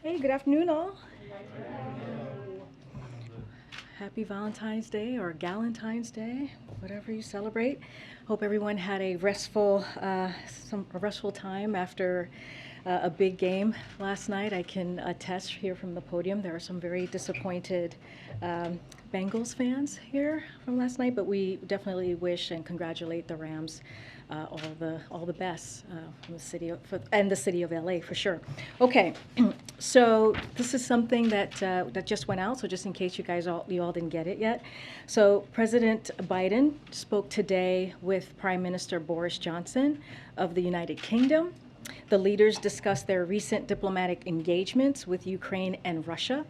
Hey, good afternoon, all. Happy Valentine's Day or Galentine's Day, whatever you celebrate. Hope everyone had a restful time after a big game last night. I can attest here from the podium there are some very disappointed um, Bengals fans here from last night, but we definitely wish and congratulate the Rams. All the best from the city of LA for sure. Okay, so this is something that just went out. So just in case you all didn't get it yet, so President Biden spoke today with Prime Minister Boris Johnson of the United Kingdom. The leaders discussed their recent diplomatic engagements with Ukraine and Russia.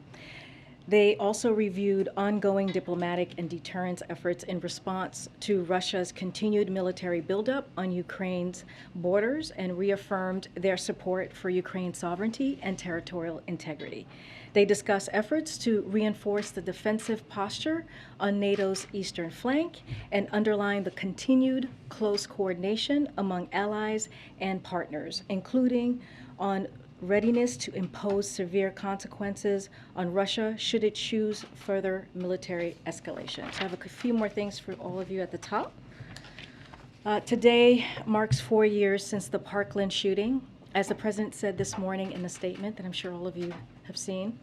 They also reviewed ongoing diplomatic and deterrence efforts in response to Russia's continued military buildup on Ukraine's borders and reaffirmed their support for Ukraine's sovereignty and territorial integrity. They discussed efforts to reinforce the defensive posture on NATO's eastern flank and underline the continued close coordination among allies and partners, including on readiness to impose severe consequences on Russia should it choose further military escalation. So I have a few more things for all of you at the top. Today marks 4 years since the Parkland shooting. As the president said this morning in a statement that I'm sure all of you have seen,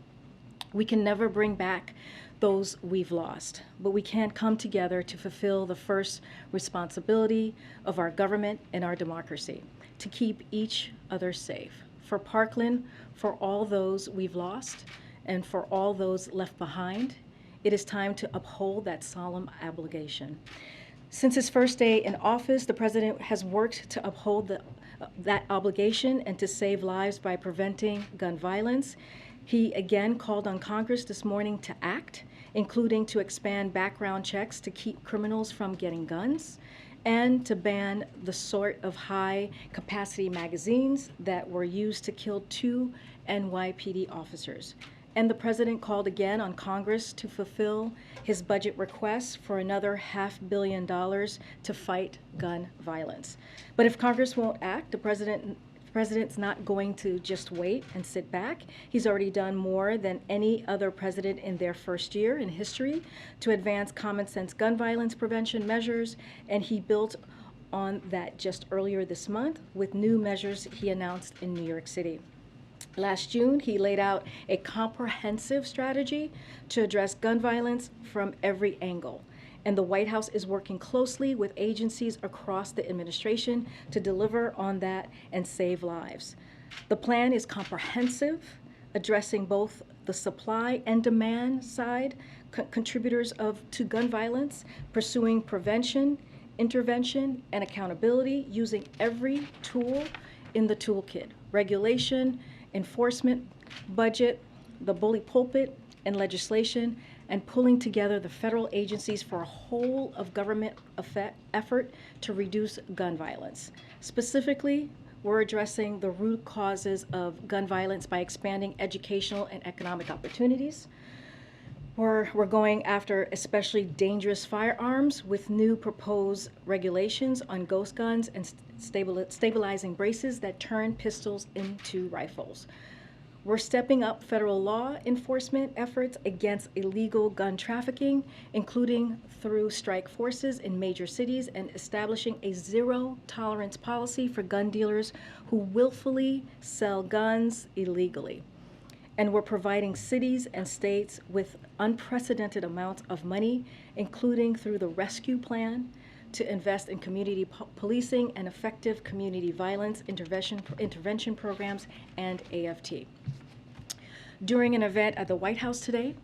we can never bring back those we've lost, but we can come together to fulfill the first responsibility of our government and our democracy, to keep each other safe. For Parkland, for all those we've lost, and for all those left behind, it is time to uphold that solemn obligation. Since his first day in office, the president has worked to uphold that obligation and to save lives by preventing gun violence. He again called on Congress this morning to act, including to expand background checks to keep criminals from getting guns, and to ban the sort of high-capacity magazines that were used to kill 2 NYPD officers. And the president called again on Congress to fulfill his budget requests for another $500 million to fight gun violence. But if Congress won't act, the president's not going to just wait and sit back. He's already done more than any other president in their first year in history to advance common sense gun violence prevention measures, and he built on that just earlier this month with new measures he announced in New York City. Last June, he laid out a comprehensive strategy to address gun violence from every angle. And the White House is working closely with agencies across the administration to deliver on that and save lives. The plan is comprehensive, addressing both the supply and demand side contributors to gun violence, pursuing prevention, intervention, and accountability using every tool in the toolkit: regulation, enforcement, budget, the bully pulpit, and legislation, and pulling together the federal agencies for a whole of government effort to reduce gun violence. Specifically, we're addressing the root causes of gun violence by expanding educational and economic opportunities. We're going after especially dangerous firearms with new proposed regulations on ghost guns and stabilizing braces that turn pistols into rifles. We're stepping up federal law enforcement efforts against illegal gun trafficking, including through strike forces in major cities, and establishing a zero-tolerance policy for gun dealers who willfully sell guns illegally. And we're providing cities and states with unprecedented amounts of money, including through the rescue plan, to invest in community policing and effective community violence intervention programs and AFT. During an event at the White House today,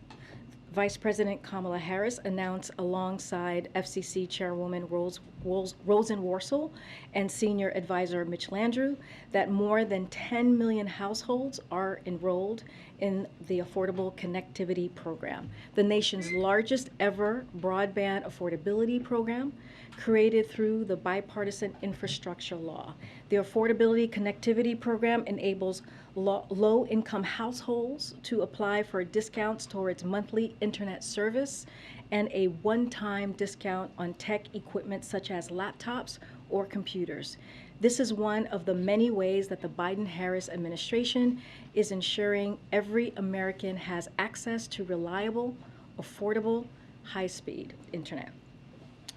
Vice President Kamala Harris announced alongside FCC Chairwoman Rosen Worcel and Senior Advisor Mitch Landrieu that more than 10 million households are enrolled in the Affordable Connectivity Program, the nation's largest ever broadband affordability program created through the bipartisan infrastructure law. The Affordability Connectivity Program enables low-income households to apply for discounts towards monthly internet service and a one-time discount on tech equipment such as laptops or computers. This is one of the many ways that the Biden-Harris administration is ensuring every American has access to reliable, affordable, high-speed internet.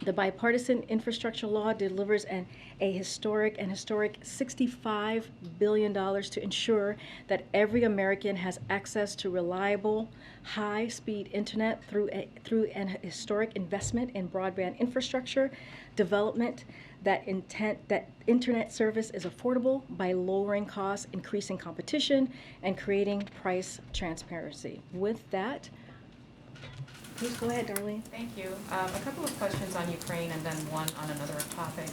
The bipartisan infrastructure law delivers a historic $65 billion to ensure that every American has access to reliable, high-speed internet through an historic investment in broadband infrastructure development. That internet service is affordable by lowering costs, increasing competition, and creating price transparency. With that, please go ahead, Darlene. Thank you. A couple of questions on Ukraine and then one on another topic.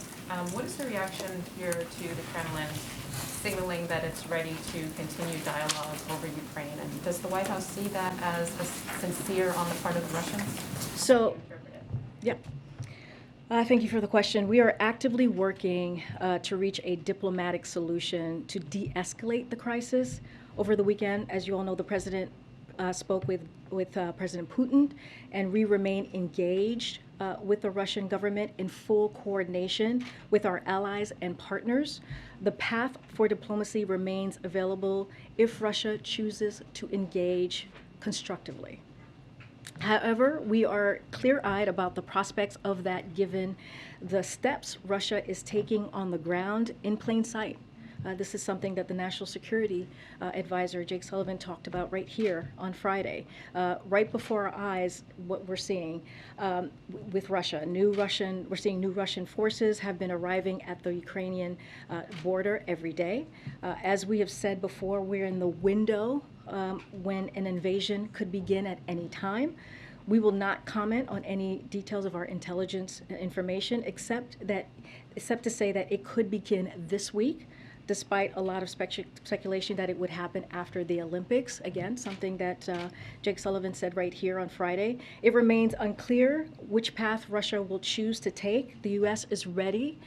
What is the reaction here to the Kremlin signaling that it's ready to continue dialogue over Ukraine? And does the White House see that as sincere on the part of the Russians? So, yeah. Thank you for the question. We are actively working to reach a diplomatic solution to de-escalate the crisis. Over the weekend, as you all know, the president spoke with President Putin, and we remain engaged with the Russian government in full coordination with our allies and partners. The path for diplomacy remains available if Russia chooses to engage constructively. However, we are clear-eyed about the prospects of that given the steps Russia is taking on the ground in plain sight. This is something that the National Security Advisor, Jake Sullivan, talked about right here on Friday. Right before our eyes, what we're seeing with Russia. We're seeing new Russian forces have been arriving at the Ukrainian border every day. As we have said before, we're in the window when an invasion could begin at any time. We will not comment on any details of our intelligence information, except to say that it could begin this week, despite a lot of speculation that it would happen after the Olympics. Again, something that Jake Sullivan said right here on Friday. It remains unclear which path Russia will choose to take. The U.S. is ready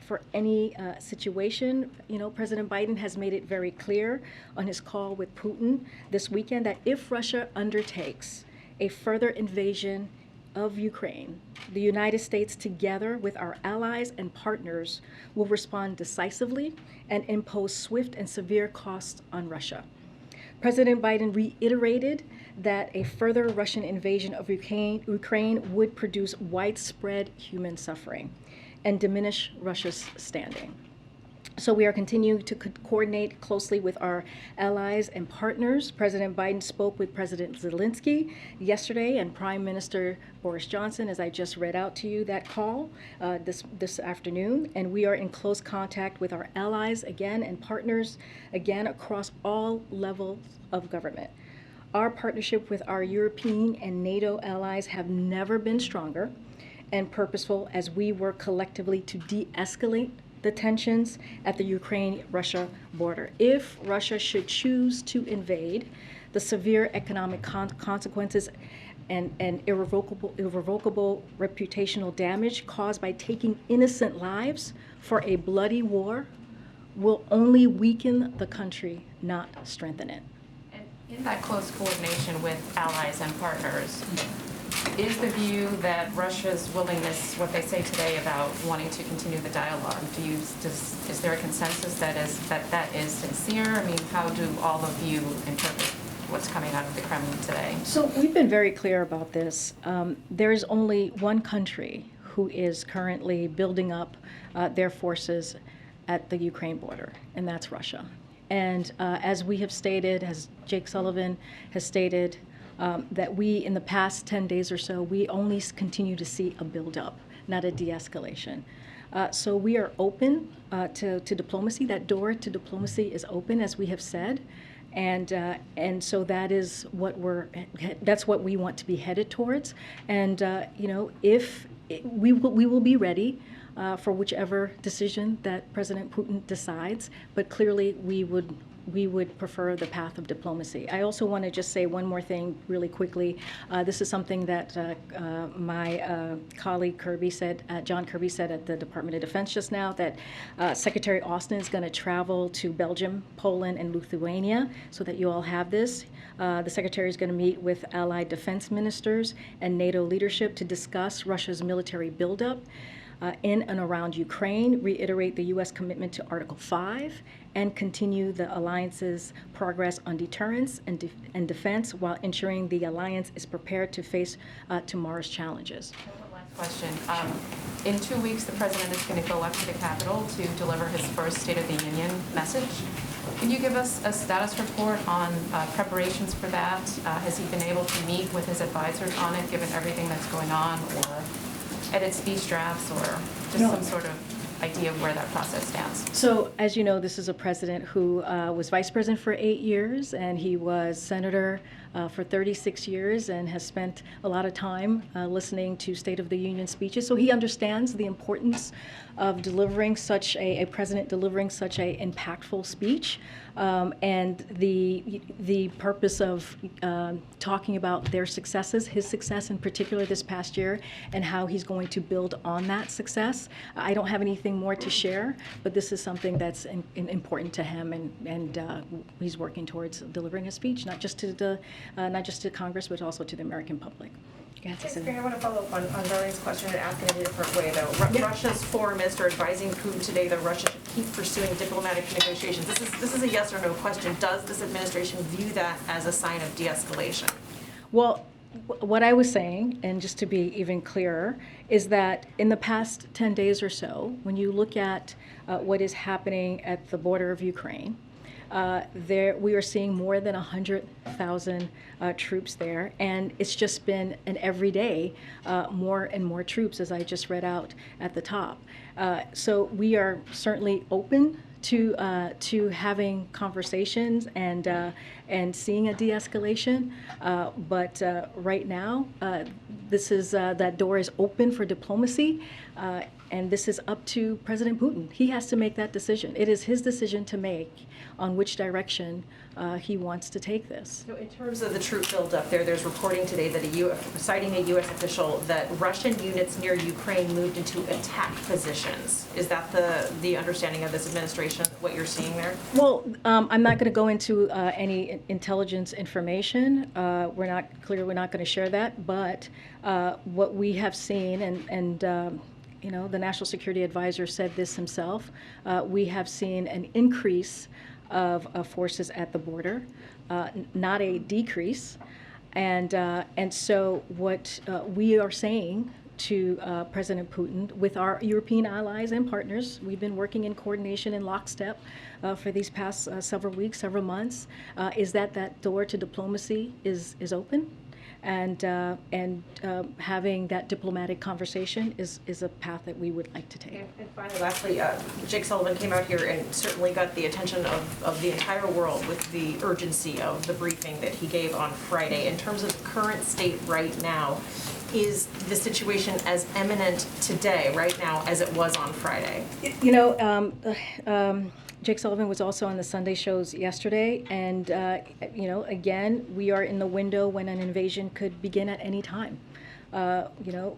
for any situation. You know, President Biden has made it very clear on his call with Putin this weekend that if Russia undertakes a further invasion of Ukraine, the United States, together with our allies and partners, will respond decisively and impose swift and severe costs on Russia. President Biden reiterated that a further Russian invasion of Ukraine would produce widespread human suffering and diminish Russia's standing. So we are continuing to coordinate closely with our allies and partners. President Biden spoke with President Zelensky yesterday and Prime Minister Boris Johnson, as I just read out to you that call this afternoon. And we are in close contact with our allies again and partners again across all levels of government. Our partnership with our European and NATO allies have never been stronger and purposeful as we work collectively to de-escalate the tensions at the Ukraine-Russia border. If Russia should choose to invade, the severe economic consequences and irrevocable reputational damage caused by taking innocent lives for a bloody war will only weaken the country, not strengthen it. And in that close coordination with allies and partners, is the view that Russia's willingness, what they say today about wanting to continue the dialogue, is there a consensus that is sincere? I mean, how do all of you interpret what's coming out of the Kremlin today? So we've been very clear about this. There is only one country who is currently building up their forces at the Ukraine border, and that's Russia. And as we have stated, as Jake Sullivan has stated, that we, in the past 10 days or so, we only continue to see a buildup, not a de-escalation. So we are open to diplomacy. That door to diplomacy is open, as we have said, and so that is that's what we want to be headed towards. And you know, if we will be ready for whichever decision that President Putin decides, but clearly we would prefer the path of diplomacy. I also want to just say one more thing really quickly. This is something that my colleague John Kirby said at the Department of Defense just now, that Secretary Austin is going to travel to Belgium, Poland, and Lithuania, so that you all have this. The Secretary is going to meet with allied defense ministers and NATO leadership to discuss Russia's military buildup. in and around Ukraine, reiterate the U.S. commitment to Article 5, and continue the alliance's progress on deterrence and defense while ensuring the alliance is prepared to face tomorrow's challenges. One last question. In 2 weeks, the president is going to go up to the Capitol to deliver his first State of the Union message. Can you give us a status report on preparations for that? Has he been able to meet with his advisors on it, given everything that's going on, or edit speech drafts, or just some sort of idea of where that process stands? So, as you know, this is a president who was vice president for 8 years, and he was senator for 36 years and has spent a lot of time listening to State of the Union speeches. So he understands the importance of delivering such a president delivering such a impactful speech, and the purpose of talking about their successes, his success in particular this past year, and how he's going to build on that success. I don't have anything more to share, but this is something that's important to him, and he's working towards delivering a speech, not just to Congress, but also to the American public. Yes, I want to follow up on Darlene's question and ask it in a different way, though. Russia's foreign minister advising Putin today that Russia should keep pursuing diplomatic negotiations. This is a yes or no question. Does this administration view that as a sign of de-escalation? Well, what I was saying, and just to be even clearer, is that in the past 10 days or so, when you look at what is happening at the border of Ukraine, we are seeing more than 100,000 troops there, and it's just been an everyday more and more troops, as I just read out at the top. So we are certainly open to having conversations and seeing a de-escalation, but right now that door is open for diplomacy. And this is up to President Putin. He has to make that decision. It is his decision to make on which direction he wants to take this. So in terms of the troop buildup there's reporting today that citing a U.S. official that Russian units near Ukraine moved into attack positions. Is that the understanding of this administration, what you're seeing there? Well, I'm not going to go into any intelligence information. We're not going to share that. But what we have seen, and you know, the National Security Advisor said this himself, we have seen an increase of forces at the border, not a decrease. And so what we are saying to President Putin, with our European allies and partners, we've been working in coordination in lockstep for these past several weeks, several months, is that door to diplomacy is open. And having that diplomatic conversation is a path that we would like to take. And finally, lastly, Jake Sullivan came out here and certainly got the attention of the entire world with the urgency of the briefing that he gave on Friday. In terms of the current state right now, is the situation as imminent today, right now, as it was on Friday? You know, Jake Sullivan was also on the Sunday shows yesterday, and you know, again, we are in the window when an invasion could begin at any time. You know,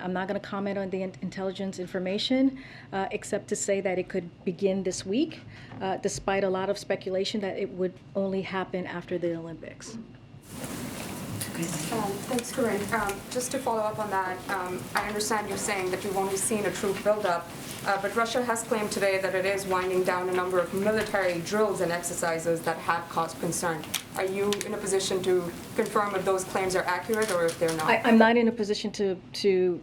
I'm not going to comment on the intelligence information, except to say that it could begin this week, despite a lot of speculation that it would only happen after the Olympics. Thanks, Karine. Just to follow up on that, I understand you're saying that you've only seen a troop buildup, but Russia has claimed today that it is winding down a number of military drills and exercises that have caused concern. Are you in a position to confirm if those claims are accurate or if they're not? I'm not in a position to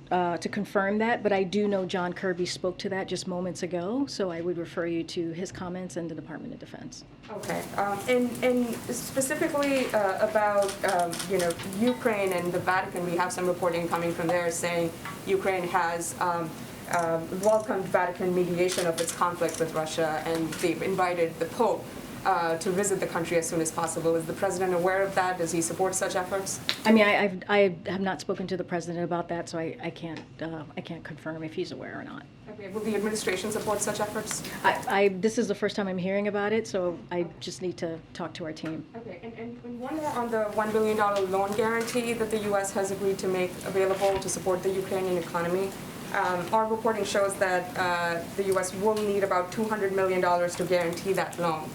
confirm that, but I do know John Kirby spoke to that just moments ago, so I would refer you to his comments and the Department of Defense. Okay, and specifically about you know, Ukraine and the Vatican, we have some reporting coming from there saying Ukraine has welcomed Vatican mediation of its conflict with Russia, and they've invited the Pope to visit the country as soon as possible. Is the president aware of that? Does he support such efforts? I mean, I have not spoken to the president about that, so I can't confirm if he's aware or not. Okay. Will the administration support such efforts? This is the first time I'm hearing about it, so I just need to talk to our team. Okay, and one more on the $1 billion loan guarantee that the U.S. has agreed to make available to support the Ukrainian economy. Our reporting shows that the U.S. will need about $200 million to guarantee that loan.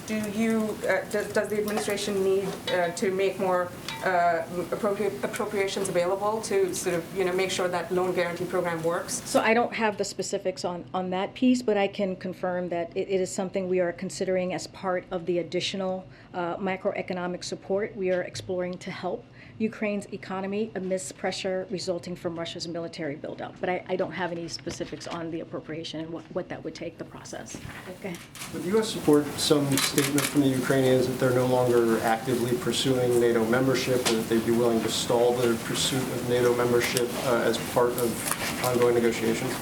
does the administration need to make more appropriations available to sort of, make sure that loan guarantee program works? So I don't have the specifics on that piece, but I can confirm that it is something we are considering as part of the additional macroeconomic support we are exploring to help Ukraine's economy amidst pressure resulting from Russia's military buildup. But I don't have any specifics on the appropriation and what that would take, the process. Okay. Would the U.S. support some statement from the Ukrainians that they're no longer actively pursuing NATO membership, or that they'd be willing to stall their pursuit of NATO membership as part of ongoing negotiations?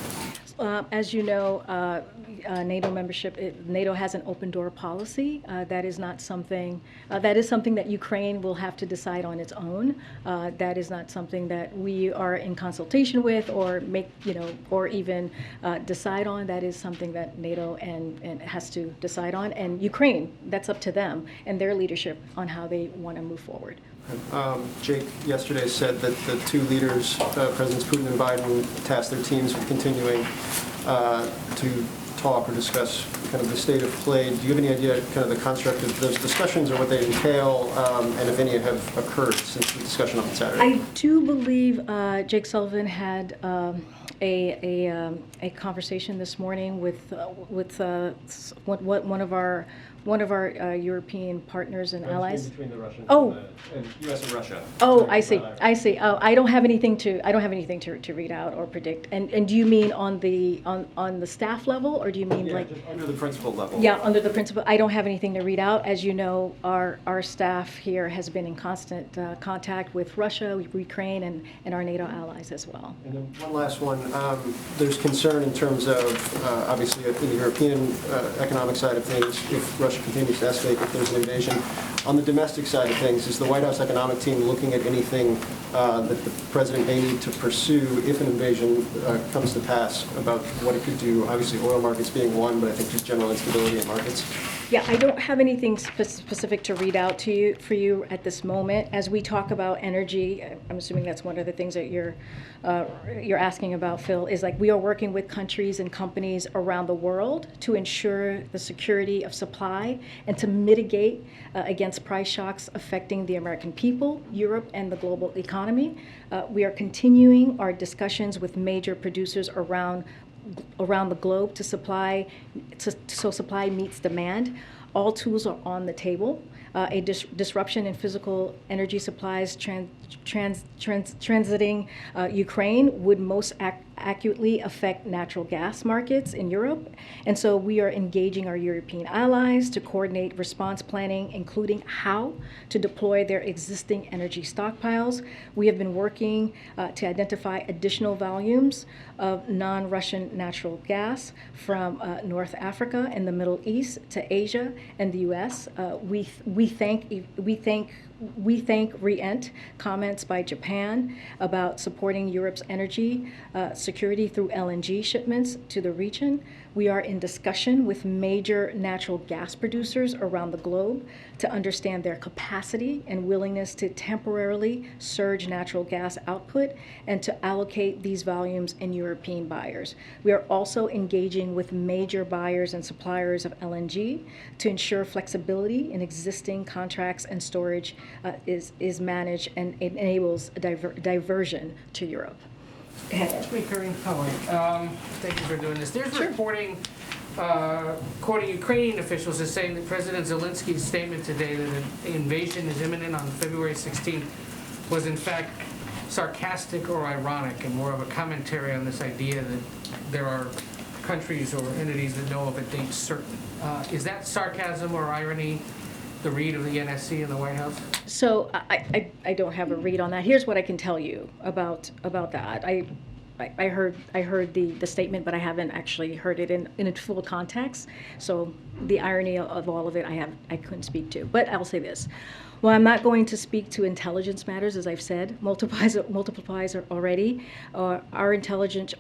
As you know, NATO membership, NATO has an open door policy. That is not something, that is something that Ukraine will have to decide on its own. That is not something that we are in consultation with or make, or even decide on. That is something that NATO and has to decide on. And Ukraine, that's up to them and their leadership on how they want to move forward. Jake yesterday said that the two leaders, Presidents Putin and Biden, tasked their teams with continuing to talk or discuss kind of the state of play. Do you have any idea kind of the construct of those discussions or what they entail, and if any have occurred since the discussion on Saturday? I do believe Jake Sullivan had a conversation this morning with one of our European partners and allies. Between the Russians and U.S. and Russia. Oh, I see. Oh, I don't have anything to read out or predict. And do you mean on the staff level, or do you mean like? Just under the principal level. Yeah, under the principal. I don't have anything to read out. As you know, our staff here has been in constant contact with Russia, with Ukraine, and our NATO allies as well. And then one last one. There's concern in terms of, obviously, in the European economic side of things, if Russia continues to escalate, if there's an invasion. On the domestic side of things, is the White House economic team looking at anything that the president may need to pursue if an invasion comes to pass about what it could do? Obviously, oil markets being one, but I think just general instability in markets. Yeah, I don't have anything specific to read out for you at this moment. As we talk about energy, I'm assuming that's one of the things that you're asking about, Phil, is like we are working with countries and companies around the world to ensure the security of supply and to mitigate against price shocks affecting the American people, Europe, and the global economy. We are continuing our discussions with major producers around the globe to so supply meets demand. All tools are on the table. A disruption in physical energy supplies transiting Ukraine would most acutely affect natural gas markets in Europe. And so we are engaging our European allies to coordinate response planning, including how to deploy their existing energy stockpiles. We have been working to identify additional volumes of non-Russian natural gas from North Africa and the Middle East to Asia and the U.S. We thank REENT comments by Japan about supporting Europe's energy security through LNG shipments to the region. We are in discussion with major natural gas producers around the globe to understand their capacity and willingness to temporarily surge natural gas output and to allocate these volumes in European buyers. We are also engaging with major buyers and suppliers of LNG to ensure flexibility in existing contracts and storage is managed and enables a diversion to Europe. Hey, Karine. Thank you for doing this. There's reporting, quoting Ukrainian officials, is saying that President Zelensky's statement today that an invasion is imminent on February 16th was in fact sarcastic or ironic and more of a commentary on this idea that there are countries or entities that know of a date certain. Is that sarcasm or irony, the read of the NSC in the White House? So I don't have a read on that. Here's what I can tell you about that. I heard the statement, but I haven't actually heard it in its full context. So the irony of all of it, I couldn't speak to. But I'll say this. Well, I'm not going to speak to intelligence matters, as I've said, multiplies already. Our intelligence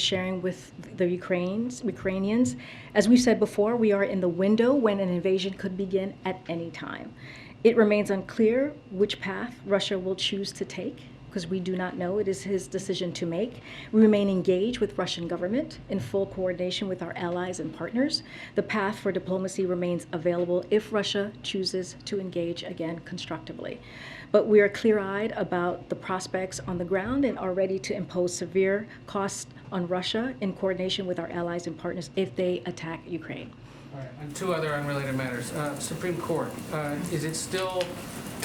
sharing with the Ukrainians. As we said before, we are in the window when an invasion could begin at any time. It remains unclear which path Russia will choose to take. because we do not know. It is his decision to make. We remain engaged with Russian government in full coordination with our allies and partners. The path for diplomacy remains available if Russia chooses to engage again constructively. But we are clear-eyed about the prospects on the ground and are ready to impose severe costs on Russia in coordination with our allies and partners if they attack Ukraine. All right, and two other unrelated matters. Supreme Court, is it still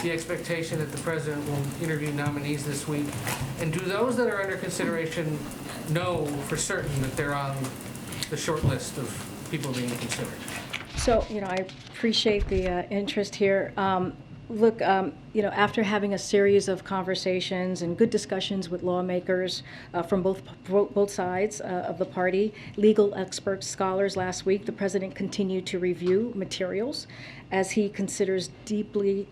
the expectation that the president will interview nominees this week? And do those that are under consideration know for certain that they're on the short list of people being considered? So, I appreciate the interest here. Look, after having a series of conversations and good discussions with lawmakers from both sides of the party, legal experts, scholars last week, the president continued to review materials as he considers deeply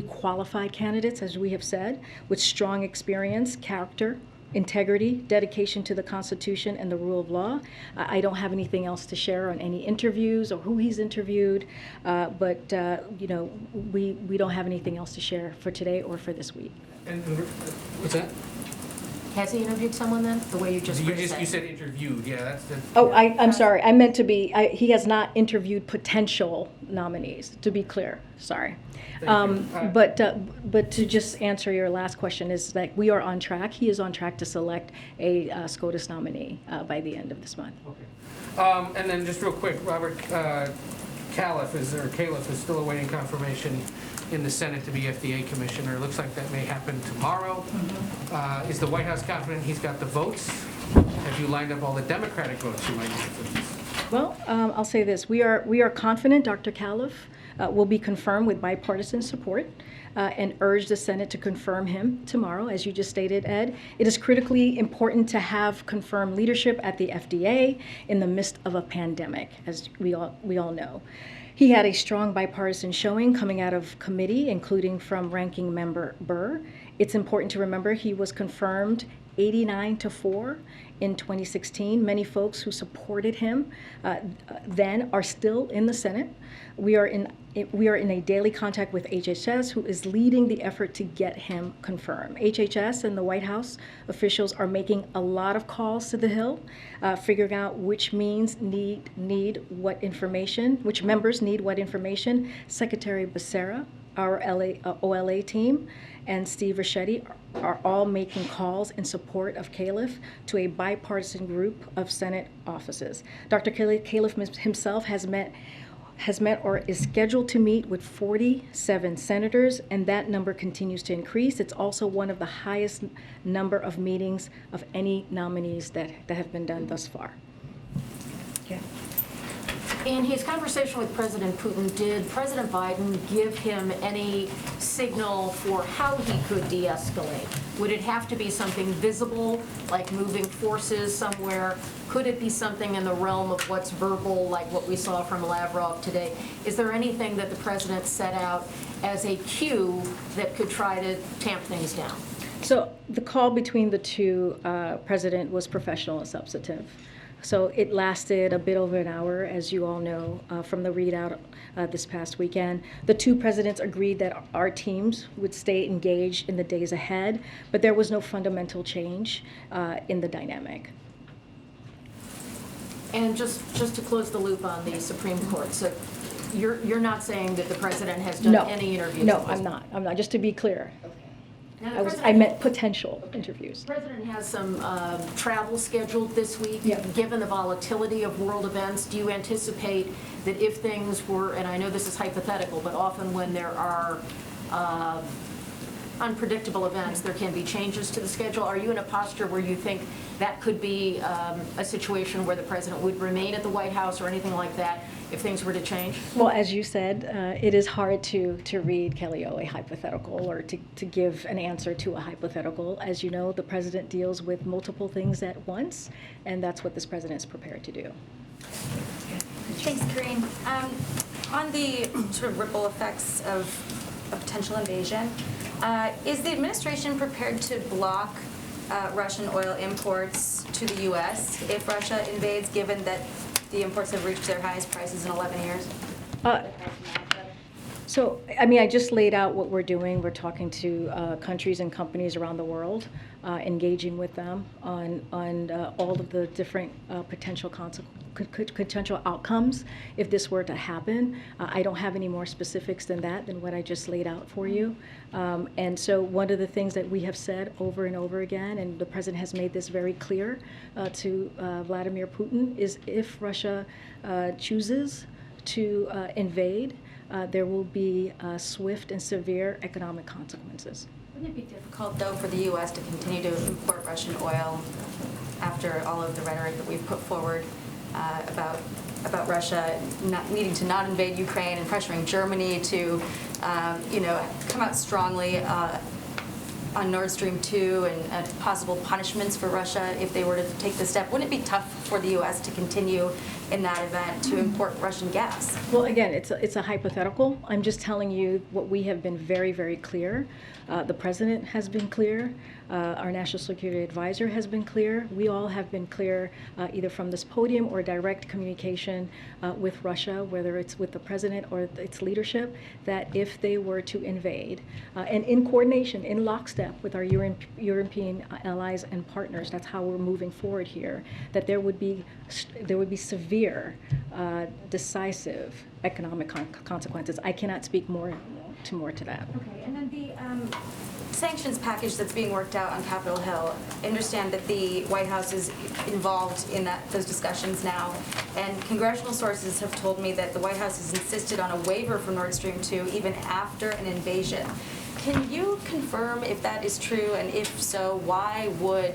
qualified candidates, as we have said, with strong experience, character, integrity, dedication to the Constitution and the rule of law. I don't have anything else to share on any interviews or who he's interviewed, but we don't have anything else to share for today or for this week. And what's that? Has he interviewed someone then, the way you just phrased that? You said interviewed, yeah, that's the. Oh, I'm sorry, I meant to be, he has not interviewed potential nominees, to be clear, sorry. But to just answer your last question is that we are on track. He is on track to select a SCOTUS nominee by the end of this month. Okay. And then just real quick, Robert Califf is still awaiting confirmation in the Senate to be FDA commissioner. It looks like that may happen tomorrow. Mm-hmm. Is the White House confident he's got the votes? Have you lined up all the Democratic votes you might need for this? Well, I'll say this. We are confident Dr. Califf will be confirmed with bipartisan support and urge the Senate to confirm him tomorrow, as you just stated, Ed. It is critically important to have confirmed leadership at the FDA in the midst of a pandemic, as we all know. He had a strong bipartisan showing coming out of committee, including from Ranking Member Burr. It's important to remember he was confirmed 89-4 in 2016. Many folks who supported him then are still in the Senate. We are in a daily contact with HHS, who is leading the effort to get him confirmed. HHS and the White House officials are making a lot of calls to the Hill, figuring out which members need what information. Secretary Becerra, our OLA team, and Steve Ricchetti are all making calls in support of Califf to a bipartisan group of Senate offices. Dr. Califf himself has met or is scheduled to meet with 47 senators, and that number continues to increase. It's also one of the highest number of meetings of any nominees that have been done thus far. Yeah. In his conversation with President Putin, did President Biden give him any signal for how he could de-escalate? Would it have to be something visible, like moving forces somewhere? Could it be something in the realm of what's verbal, like what we saw from Lavrov today? Is there anything that the president set out as a cue that could try to tamp things down? So the call between the two president was professional and substantive. So it lasted a bit over an hour, as you all know, from the readout this past weekend. The two presidents agreed that our teams would stay engaged in the days ahead, but there was no fundamental change in the dynamic. And just to close the loop on the Supreme Court, so you're not saying that the president has done any interviews? No, I'm not. Just to be clear. Now, I meant potential interviews. The president has some travel scheduled this week. Yeah. Given the volatility of world events, do you anticipate that if things were, and I know this is hypothetical, but often when there are unpredictable events, there can be changes to the schedule? Are you in a posture where you think that could be a situation where the president would remain at the White House or anything like that if things were to change? Well, as you said, it is hard to read, Kelly O, a hypothetical or to give an answer to a hypothetical. As you know, the president deals with multiple things at once, and that's what this president is prepared to do. Thanks, Karine. On the sort of ripple effects of a potential invasion, is the administration prepared to block Russian oil imports to the U.S. if Russia invades, given that the imports have reached their highest prices in 11 years? So, I mean, I just laid out what we're doing. We're talking to countries and companies around the world, engaging with them on all of the different potential outcomes if this were to happen. I don't have any more specifics than that, than what I just laid out for you. And so one of the things that we have said over and over again, and the president has made this very clear to Vladimir Putin, is if Russia chooses to invade, there will be swift and severe economic consequences. Wouldn't it be difficult, though, for the U.S. to continue to import Russian oil after all of the rhetoric that we've put forward about Russia not needing to not invade Ukraine and pressuring Germany to, come out strongly on Nord Stream 2 and possible punishments for Russia if they were to take this step? Wouldn't it be tough for the U.S. to continue in that event to import Russian gas? Well, again, it's a hypothetical. I'm just telling you what we have been very, very clear. The president has been clear. Our national security advisor has been clear. We all have been clear, either from this podium or direct communication with Russia, whether it's with the president or its leadership, that if they were to invade, and in coordination, in lockstep with our European allies and partners, that's how we're moving forward here, that there would be severe, decisive economic consequences. I cannot speak more to that. Okay, and then the sanctions package that's being worked out on Capitol Hill, I understand that the White House is involved in those discussions now, and congressional sources have told me that the White House has insisted on a waiver for Nord Stream 2 even after an invasion. Can you confirm if that is true, and if so, why would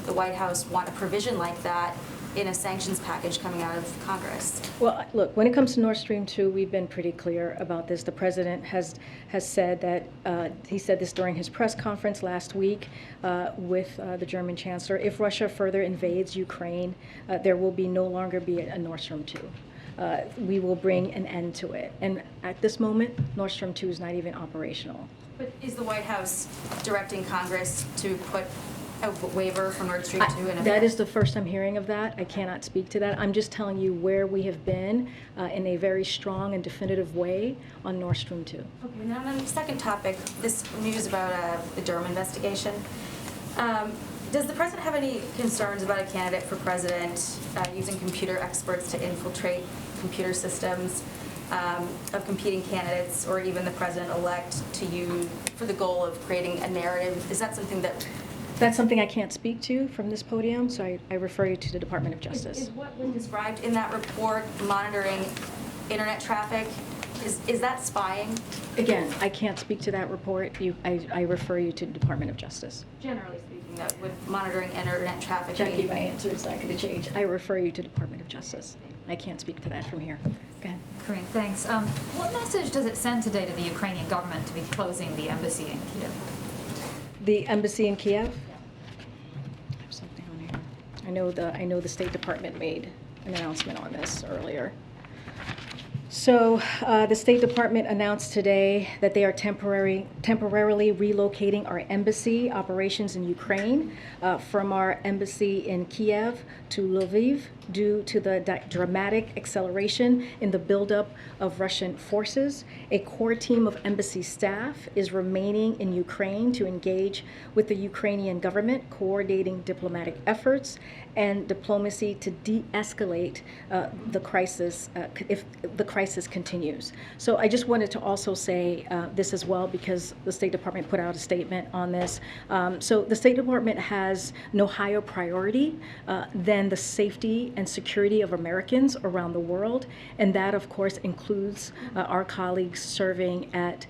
the White House want a provision like that in a sanctions package coming out of Congress? Well, look, when it comes to Nord Stream 2, we've been pretty clear about this. The president has said that, he said this during his press conference last week with the German chancellor, if Russia further invades Ukraine, there will no longer be a Nord Stream 2. We will bring an end to it. And at this moment, Nord Stream 2 is not even operational. But is the White House directing Congress to put a waiver for Nord Stream 2 in effect? That is the first I'm hearing of that. I cannot speak to that. I'm just telling you where we have been in a very strong and definitive way on Nord Stream 2. Okay, now on the second topic, this news about the Durham investigation. Does the president have any concerns about a candidate for president using computer experts to infiltrate computer systems of competing candidates, or even the president-elect to use for the goal of creating a narrative? Is that something that... That's something I can't speak to from this podium, so I refer you to the Department of Justice. Is what was described in that report, monitoring internet traffic, is that spying? Again, I can't speak to that report. I refer you to the Department of Justice. Generally speaking, that with monitoring internet traffic. Jackie, my answer is not going to change. I refer you to the Department of Justice. I can't speak to that from here. Go ahead. Karine, thanks. What message does it send today to the Ukrainian government to be closing the embassy in Kiev? The embassy in Kiev? I have something on here. I know the State Department made an announcement on this earlier. So the State Department announced today that they are temporarily relocating our embassy operations in Ukraine from our embassy in Kiev to Lviv due to the dramatic acceleration in the buildup of Russian forces. A core team of embassy staff is remaining in Ukraine to engage with the Ukrainian government, coordinating diplomatic efforts and diplomacy to de-escalate the crisis if the crisis continues. So I just wanted to also say this as well, because the State Department put out a statement on this. So the State Department has no higher priority than the safety and security of Americans around the world, and that of course includes our colleagues serving at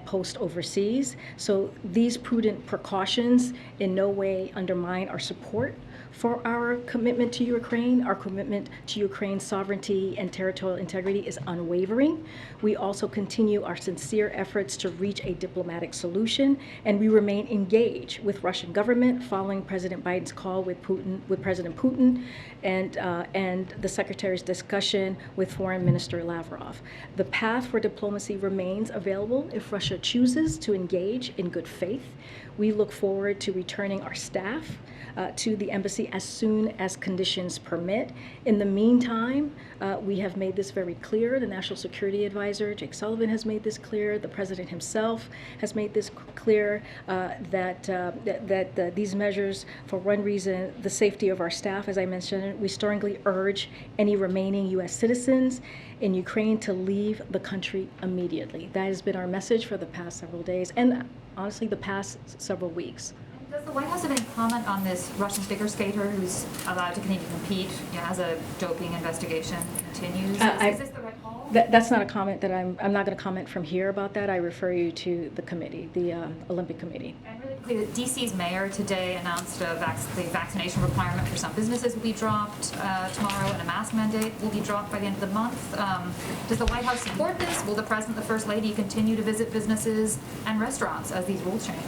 post overseas. So these prudent precautions in no way undermine our support for our commitment to Ukraine. Our commitment to Ukraine's sovereignty and territorial integrity is unwavering. We also continue our sincere efforts to reach a diplomatic solution, and we remain engaged with Russian government following President Biden's call with President Putin and the Secretary's discussion with Foreign Minister Lavrov. The path for diplomacy remains available if Russia chooses to engage in good faith. We look forward to returning our staff to the embassy embassy as soon as conditions permit. In the meantime, we have made this very clear. The National Security Advisor, Jake Sullivan, has made this clear. The President himself has made this clear, that these measures, for one reason, the safety of our staff, as I mentioned, we strongly urge any remaining U.S. citizens in Ukraine to leave the country immediately. That has been our message for the past several days, and honestly, the past several weeks. Does the White House have any comment on this Russian figure skater who's allowed to continue to compete, as a doping investigation continues? Is this the right call? That's not a comment that I'm not going to comment from here about that. I refer you to the committee, the Olympic Committee. And really quickly, DC's mayor today announced the vaccination requirement for some businesses will be dropped tomorrow, and a mask mandate will be dropped by the end of the month. Does the White House support this? Will the President, the First Lady, continue to visit businesses and restaurants as these rules change?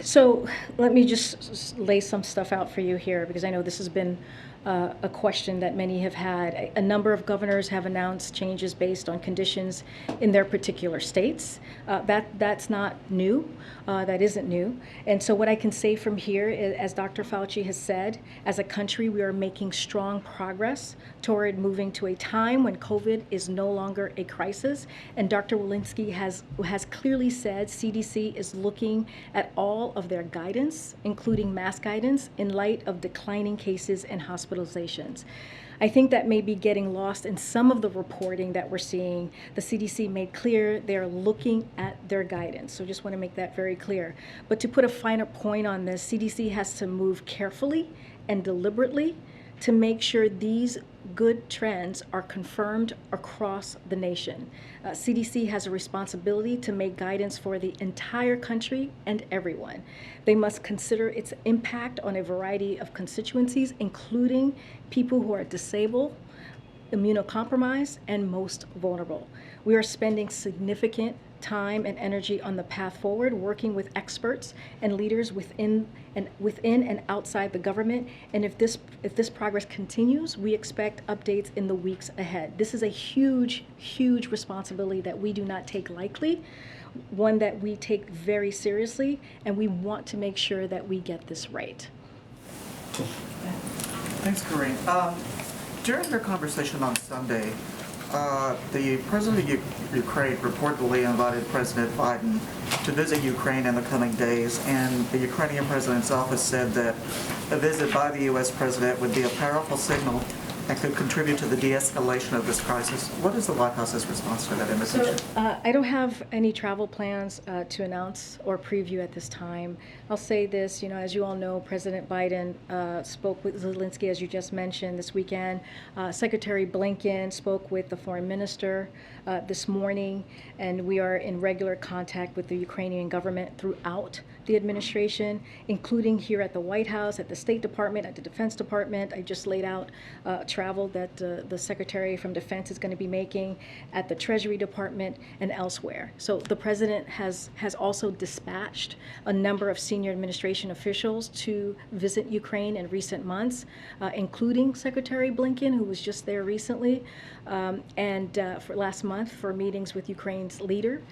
So let me just lay some stuff out for you here, because I know this has been a question that many have had. A number of governors have announced changes based on conditions in their particular states. That's not new. That isn't new. And so what I can say from here is, as Dr. Fauci has said, as a country, we are making strong progress toward moving to a time when COVID is no longer a crisis. And Dr. Walensky has clearly said CDC is looking at all of their guidance, including mask guidance, in light of declining cases and hospitalizations. I think that may be getting lost in some of the reporting that we're seeing. The CDC made clear they're looking at their guidance. So just want to make that very clear. But to put a finer point on this, CDC has to move carefully and deliberately to make sure these good trends are confirmed across the nation. CDC has a responsibility to make guidance for the entire country and everyone. They must consider its impact on a variety of constituencies, including people who are disabled, immunocompromised, and most vulnerable. We are spending significant time and energy on the path forward, working with experts and leaders within and outside the government. And if this progress continues, we expect updates in the weeks ahead. This is a huge, huge responsibility that we do not take lightly, one that we take very seriously, and we want to make sure that we get this right. Thanks, Karine. During your conversation on Sunday, the president of Ukraine reportedly invited President Biden to visit Ukraine in the coming days, and the Ukrainian president's office said that a visit by the U.S. president would be a powerful signal and could contribute to the de-escalation of this crisis. What is the White House's response to that invitation? I don't have any travel plans to announce or preview at this time. I'll say this, as you all know, President Biden spoke with Zelensky, as you just mentioned, this weekend. Secretary Blinken spoke with the foreign minister this morning, and we are in regular contact with the Ukrainian government throughout the administration, including here at the White House, at the State Department, at the Defense Department. I just laid out travel that the Secretary from Defense is going to be making at the Treasury Department and elsewhere. So the President has also dispatched a number of senior administration officials to visit Ukraine in recent months, including Secretary Blinken, who was just there recently, and for last month for meetings with Ukraine's leader.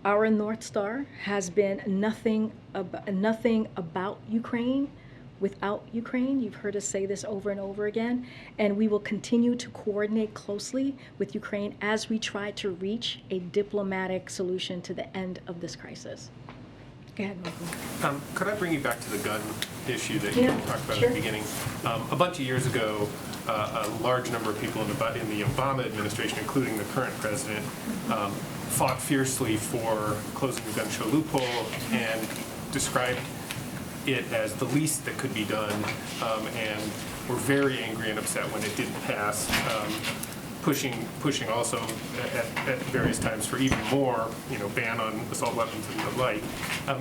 Our North Star has been nothing about Ukraine without Ukraine. You've heard us say this over and over again, and we will continue to coordinate closely with Ukraine as we try to reach a diplomatic solution to the end of this crisis. Go ahead, Michael. Could I bring you back to the gun issue that you talked about at the beginning? A bunch of years ago, a large number of people in the Obama administration, including the current president, fought fiercely for closing the gun show loophole and described it as the least that could be done, and were very angry and upset when it didn't pass, pushing also at various times for even more, ban on assault weapons and the like.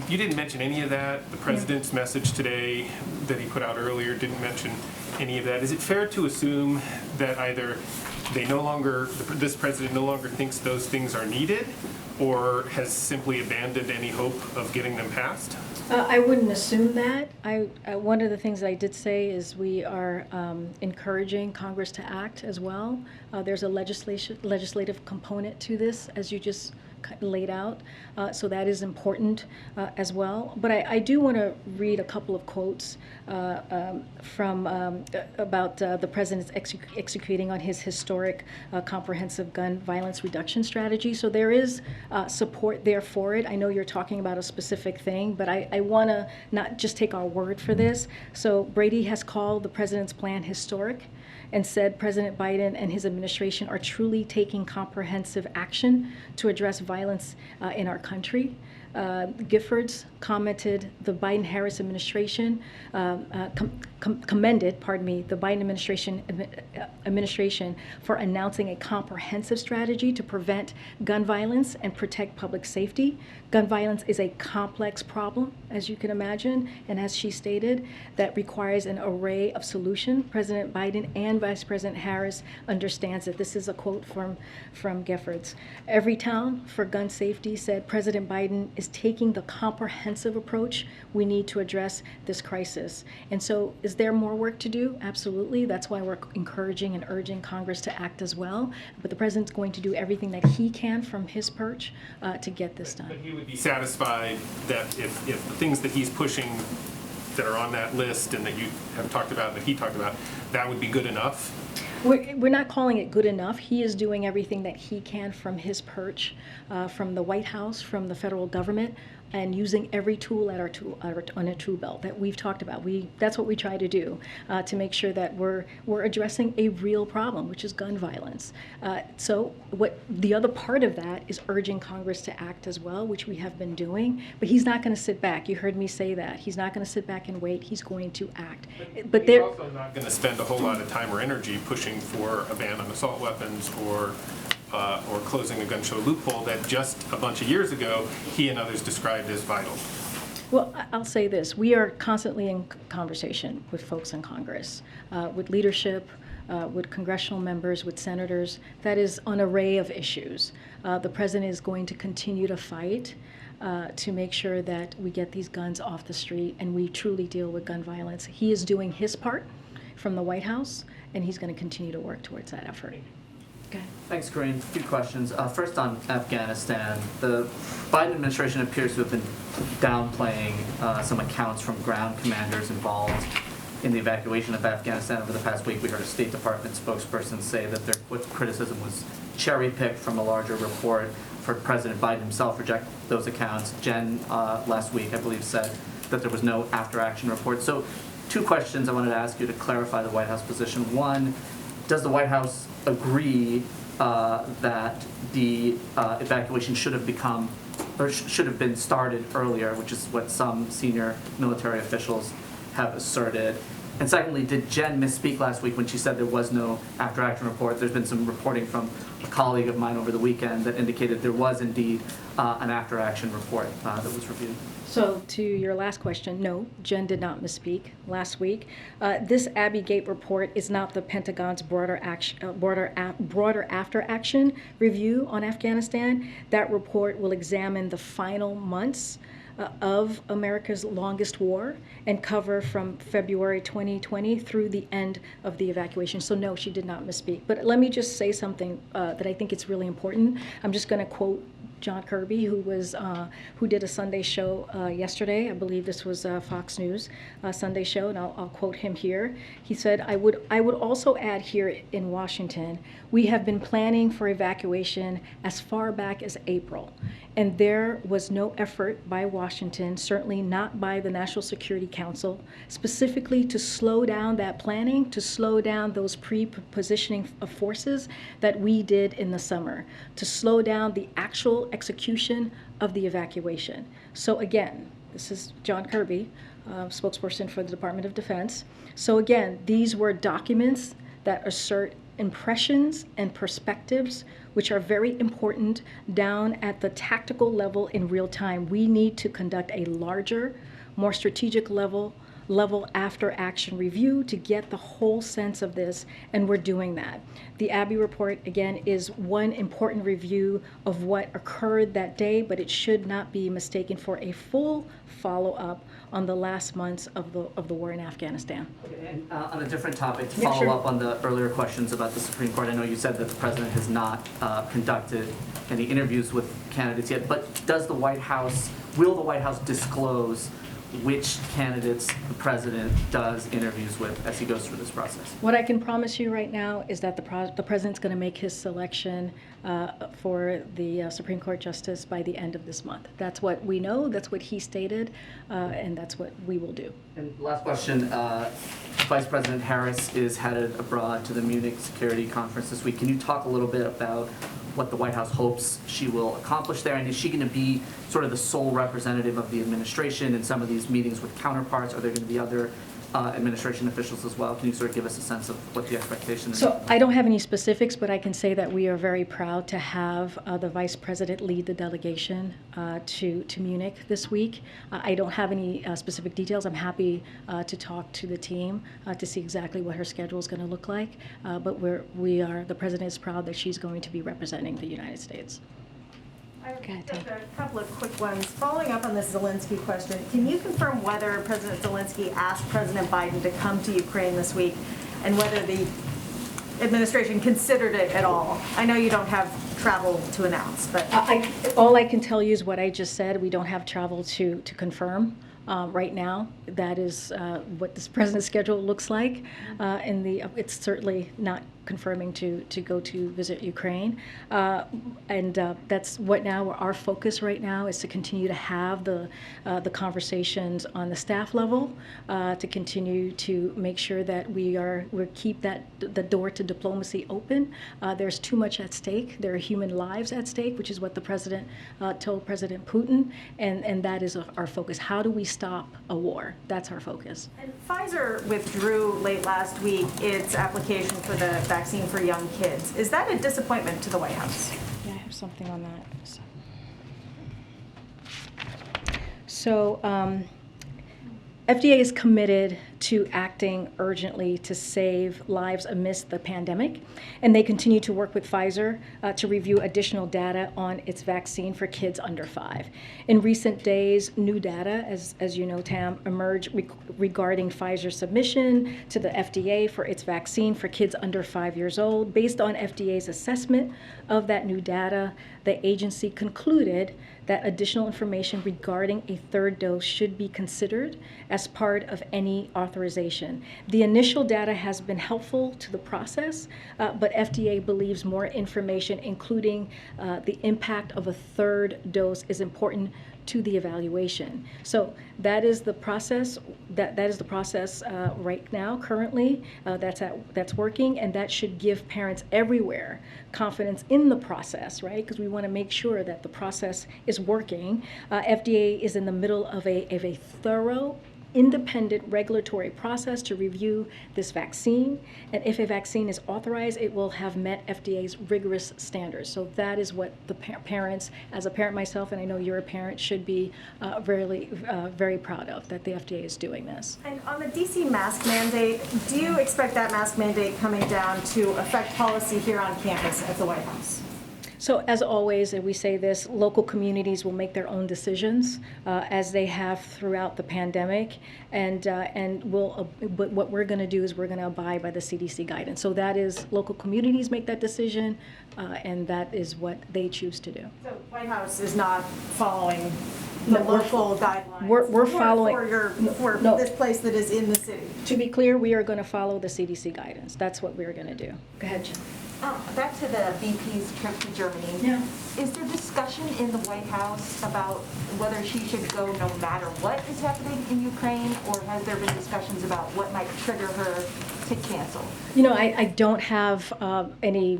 You didn't mention any of that. The president's message today that he put out earlier didn't mention any of that. Is it fair to assume that either this president no longer thinks those things are needed, or has simply abandoned any hope of getting them passed? I wouldn't assume that. One of the things that I did say is we are encouraging Congress to act as well. There's a legislative component to this, as you just laid out. So that is important as well. But I do want to read a couple of quotes from about the president's executing on his historic comprehensive gun violence reduction strategy. So there is support there for it. I know you're talking about a specific thing, but I want to not just take our word for this. So Brady has called the president's plan historic and said President Biden and his administration are truly taking comprehensive action to address violence in our country. Giffords commented the Biden-Harris administration commended, the Biden administration for announcing a comprehensive strategy to prevent gun violence and protect public safety. Gun violence is a complex problem, as you can imagine, and as she stated, that requires an array of solutions. President Biden and Vice President Harris understands that. This is a quote from Giffords. Every town for gun safety, said President Biden, is taking the comprehensive approach we need to address this crisis. And so is there more work to do? Absolutely. That's why we're encouraging and urging Congress to act as well. But the president's going to do everything that he can from his perch to get this done. But he would be satisfied that if the things that he's pushing that are on that list and that you have talked about, that he talked about, that would be good enough? We're not calling it good enough. He is doing everything that he can from his perch, from the White House, from the federal government, and using every tool at on a tool belt that we've talked about. That's what we try to do to make sure that we're addressing a real problem, which is gun violence. So what the other part of that is urging Congress to act as well, which we have been doing. But he's not going to sit back. You heard me say that. He's not going to sit back and wait. He's going to act. But he's also not going to spend a whole lot of time or energy pushing for a ban on assault weapons or closing a gun show loophole that just a bunch of years ago he and others described as vital. Well, I'll say this. We are constantly in conversation with folks in Congress, with leadership, with congressional members, with senators. That is an array of issues. The president is going to continue to fight to make sure that we get these guns off the street and we truly deal with gun violence. He is doing his part from the White House, and he's going to continue to work towards that effort. Okay. Thanks, Karine. A few questions. First on Afghanistan. The Biden administration appears to have been downplaying some accounts from ground commanders involved in the evacuation of Afghanistan over the past week. We heard a State Department spokesperson say that their criticism was cherry-picked from a larger report. For President Biden himself reject those accounts. Jen, last week, I believe, said that there was no after-action report. So 2 questions I wanted to ask you to clarify the White House position. One, does the White House agree that the evacuation should have been started earlier, which is what some senior military officials have asserted? And secondly, did Jen misspeak last week when she said there was no after-action report? There's been some reporting from a colleague of mine over the weekend that indicated there was indeed an after-action report that was reviewed. So to your last question, no, Jen did not misspeak last week. This Abbey Gate report is not the Pentagon's broader after-action review on Afghanistan. That report will examine the final months of America's longest war and cover from February 2020 through the end of the evacuation. So no, she did not misspeak. But let me just say something that I think it's really important. I'm just going to quote John Kirby, who did a Sunday show yesterday. I believe this was Fox News Sunday show, and I'll quote him here. He said, I would also add here in Washington, we have been planning for evacuation as far back as April, and there was no effort by Washington, certainly not by the National Security Council, specifically to slow down that planning, to slow down those pre-positioning of forces that we did in the summer, to slow down the actual execution of the evacuation. So again, this is John Kirby, spokesperson for the Department of Defense. So again, these were documents that assert impressions and perspectives, which are very important down at the tactical level in real time. We need to conduct a larger, more strategic level level after action review to get the whole sense of this, and we're doing that. The Abbey report, again, is one important review of what occurred that day, but it should not be mistaken for a full follow-up on the last months of the war in Afghanistan. And on a different topic, to Yeah, follow sure. up on the earlier questions about the Supreme Court, I know you said that the president has not conducted any interviews with candidates yet, but will the White House disclose which candidates the president does interviews with as he goes through this process? What I can promise you right now is that the president's going to make his selection for the Supreme Court justice by the end of this month. That's what we know, that's what he stated, and that's what we will do. And last question, Vice President Harris is headed abroad to the Munich Security Conference this week. Can you talk a little bit about what the White House hopes she will accomplish there? And is she going to be sort of the sole representative of the administration in some of these meetings with counterparts? Are there going to be other administration officials as well? Can you sort of give us a sense of what the expectation is? So I don't have any specifics, but I can say that we are very proud to have the Vice President lead the delegation to Munich this week. I don't have any specific details. I'm happy to talk to the team to see exactly what her schedule is going to look like. But the President is proud that she's going to be representing the United States. I have Go ahead, just Tom. a couple of quick ones. Following up on this Zelensky question, can you confirm whether President Zelensky asked President Biden to come to Ukraine this week and whether the administration considered it at all? I know you don't have travel to announce, but All I can tell you is what I just said. We don't have travel to confirm right now. That is what this president's schedule looks like. It's certainly not confirming to go to visit Ukraine. That's what now our focus right now is to continue to have the conversations on the staff level, to continue to make sure that we keep the door to diplomacy open. There's too much at stake. There are human lives at stake, which is what the president told President Putin, and that is our focus. How do we stop a war? That's our focus. And Pfizer withdrew late last week its application for the vaccine for young kids. Is that a disappointment to the White House? Yeah, I have something on that. So FDA is committed to acting urgently to save lives amidst the pandemic, and they continue to work with Pfizer to review additional data on its vaccine for kids under 5. In recent days, new data, as you know, Tam, emerged regarding Pfizer's submission to the FDA for its vaccine for kids under 5 years old. Based on FDA's assessment of that new data, the agency concluded that additional information regarding a third dose should be considered as part of any authorization. The initial data has been helpful to the process, but FDA believes more information, including the impact of a third dose, is important to the evaluation. So that is the process. That is the process right now, currently. That's working, and that should give parents everywhere confidence in the process, right? Because we want to make sure that the process is working. FDA is in the middle of a thorough, independent regulatory process to review this vaccine, and if a vaccine is authorized, it will have met FDA's rigorous standards. So that is what the parents, as a parent myself, and I know you're a parent, should be very proud of, that the FDA is doing this. And on the DC mask mandate, do you expect that mask mandate coming down to affect policy here on campus at the White House? So as always, and we say this, local communities will make their own decisions as they have throughout the pandemic, and but what we're going to do is we're going to abide by the CDC guidance. So that is, local communities make that decision, and that is what they choose to do. So White House is not following the local guidelines? We're following. For No. this place that is in the city? To be clear, we are going to follow the CDC guidance. That's what we're going to do. Go ahead, Jen. Back to the VP's trip to Germany. Yeah. Is there discussion in the White House about whether she should go no matter what is happening in Ukraine, or has there been discussions about what might trigger her to cancel? You know, I don't have any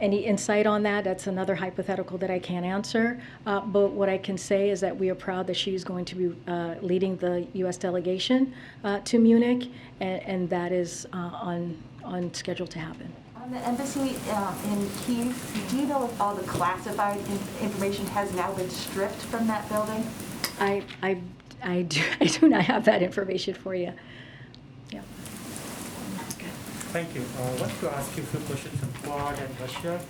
insight on that. That's another hypothetical that I can't answer. But what I can say is that we are proud that she's going to be leading the U.S. delegation to Munich, and that is on schedule to happen. On the embassy in Kyiv, do you know if all the classified information has now been stripped from that building? I I do not have that information for you. Yeah. Thank you. I want to ask you a few questions on Quad and Russia.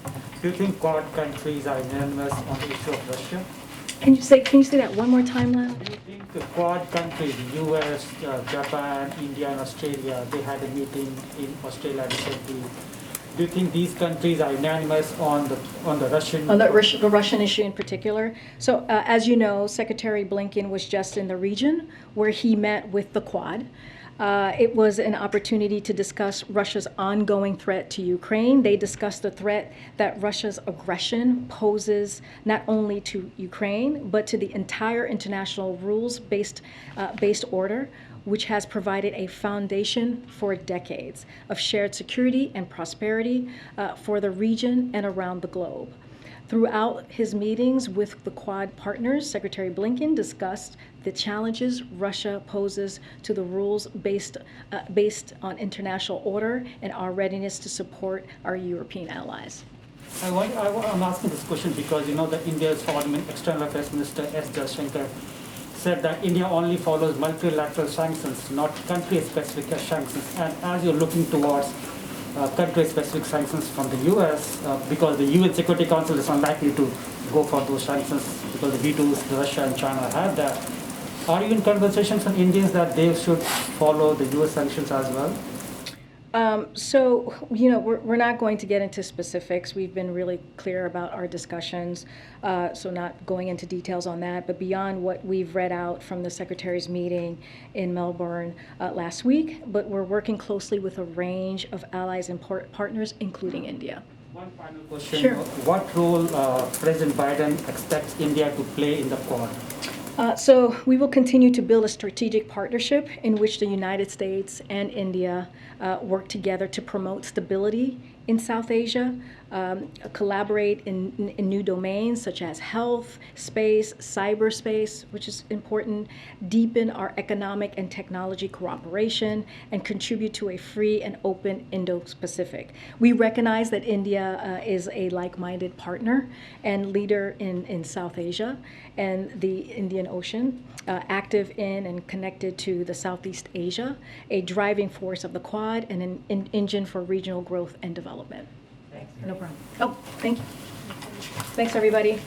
Do you think Quad countries are unanimous on the issue of Russia? Can you say that one more time, loud? Do you think the Quad countries, US, Japan, India, and Australia, they had a meeting in Australia recently. Do you think these countries are unanimous on the Russian? On the Russian issue in particular. So, as you know, Secretary Blinken was just in the region where he met with the Quad. It was an opportunity to discuss Russia's ongoing threat to Ukraine. They discussed the threat that Russia's aggression poses not only to Ukraine, but to the entire international rules-based order, which has provided a foundation for decades of shared security and prosperity for the region and around the globe. Throughout his meetings with the Quad partners, Secretary Blinken discussed the challenges Russia poses to the rules based on international order and our readiness to support our European allies. I'm asking this question because you know that India's foreign external affairs minister S. Jaishankar said that India only follows multilateral sanctions, not country-specific sanctions. And as you're looking towards country-specific sanctions from the U.S., because the UN Security Council is unlikely to go for those sanctions because the vetoes Russia and China have that. Are you in conversations with Indians that they should follow the U.S. sanctions as well? So, you know, we're not going to get into specifics. We've been really clear about our discussions, so not going into details on that. But beyond what we've read out from the Secretary's meeting in Melbourne last week, but we're working closely with a range of allies and partners, including India. One final question. Sure. What role President Biden expects India to play in the Quad? So we will continue to build a strategic partnership in which the United States and India work together to promote stability in South Asia, collaborate in new domains such as health, space, cyberspace, which is important, deepen our economic and technology cooperation, and contribute to a free and open Indo-Pacific. We recognize that India is a like-minded partner and leader in South Asia and the Indian Ocean, active in and connected to the Southeast Asia, a driving force of the Quad and an engine for regional growth and development. No problem. Oh, thank you. Thanks, everybody.